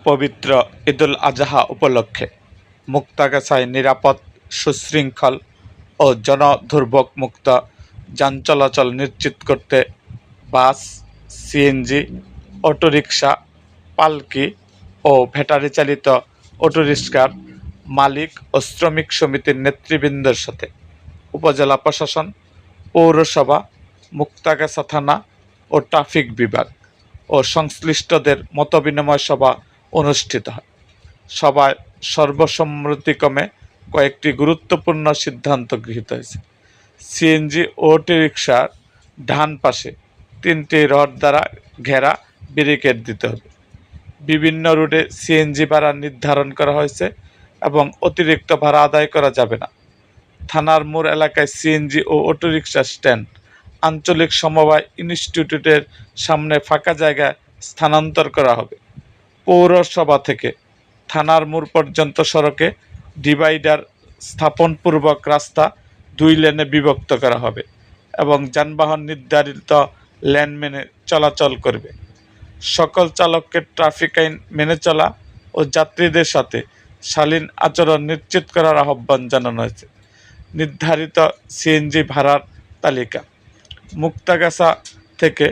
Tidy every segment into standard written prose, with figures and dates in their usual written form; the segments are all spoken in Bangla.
পবিত্র ঈদুল আজহা উপলক্ষে মুক্তাগাছায় নিরাপদ, সুশৃঙ্খল ও জনদুর্ভোগ মুক্ত যান চলাচল নিশ্চিত করতে বাস, সিএনজি, অটোরিকশা, পালকি ও ব্যাটারি চালিত অটোরিকশার মালিক ও শ্রমিক সমিতির নেতৃবৃন্দের সাথে উপজেলা প্রশাসন, পৌরসভা, মুক্তাগাছা থানা ও ট্রাফিক বিভাগ ও সংশ্লিষ্টদের মতবিনিময় সভা অনুষ্ঠিত হয়। সভায় সর্বসম্মতিক্রমে কয়েকটি গুরুত্বপূর্ণ সিদ্ধান্ত গৃহীত হয়েছে। সিএনজি ও অটোরিকশার ডান পাশে 3টি রড দ্বারা ঘেরা ব্যারিকেড দিতে হবে। বিভিন্ন রুটে সিএনজি ভাড়া নির্ধারণ করা হয়েছে এবং অতিরিক্ত ভাড়া আদায় করা যাবে না। থানার মোড় এলাকায় সিএনজি ও অটোরিকশা স্ট্যান্ড আঞ্চলিক সমবায় ইনস্টিটিউটের সামনে ফাঁকা জায়গায় স্থানান্তর করা হবে। পৌরসভা থেকে থানার মোড় পর্যন্ত সড়কে ডিভাইডার স্থাপনপূর্বক রাস্তা 2 লেনে বিভক্ত করা হবে এবং যানবাহন নির্ধারিত লেন মেনে চলাচল করবে। সকল চালককে ট্রাফিক আইন মেনে চলা ও যাত্রীদের সাথে শালীন আচরণ নিশ্চিত করার আহ্বান জানানো হয়েছে। নির্ধারিত সিএনজি ভাড়ার তালিকা: মুক্তাগাছা থেকে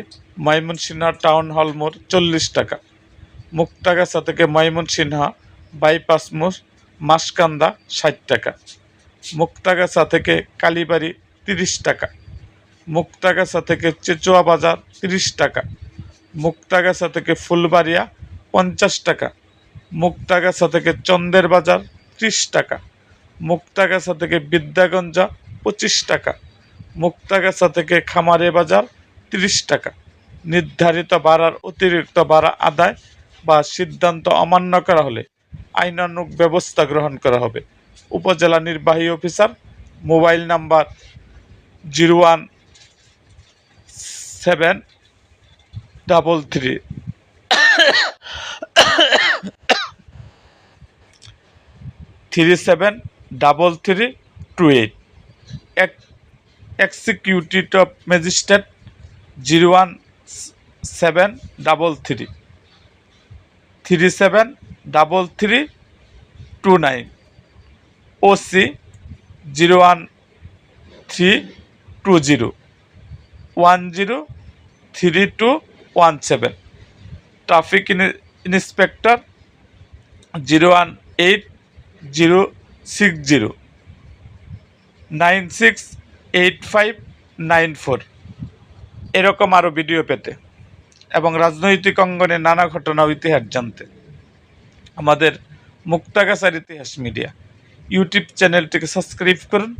ময়মনসিংহ টাউন হল মোড় 40 টাকা, মুক্তাগাছা থেকে ময়মনসিংহ বাইপাস মোড় মাসকান্দা 60 টাকা, মুক্তাগাছা থেকে কালীবাড়ি 30 টাকা, মুক্তাগাছা থেকে চেচুয়া বাজার 30 টাকা, মুক্তাগাছা থেকে ফুলবাড়িয়া 50 টাকা, মুক্তাগাছা থেকে চন্দের বাজার 30 টাকা, মুক্তাগাছা থেকে বিদ্যাগঞ্জ 25 টাকা, মুক্তাগাছা থেকে খামারে বাজার 30 টাকা। নির্ধারিত ভাড়ার অতিরিক্ত ভাড়া আদায় বা সিদ্ধান্ত অমান্য করা হলে আইনানুগ ব্যবস্থা গ্রহণ করা হবে। উপজেলা নির্বাহী officer, mobile number 01733 373328, executive magistrate 01733 373329, OC 01320 103217, traffic inspector 01860 968594। এরকম আরও ভিডিও পেতে এবং রাজনৈতিক অঙ্গনে নানা ঘটনা ও ইতিহাস জানতে আমাদের মুক্তাগাছার ইতিহাস মিডিয়া ইউটিউব চ্যানেলটিকে সাবস্ক্রাইব করুন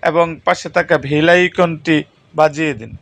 এবং পাশে থাকা বেল আইকনটি বাজিয়ে দিন।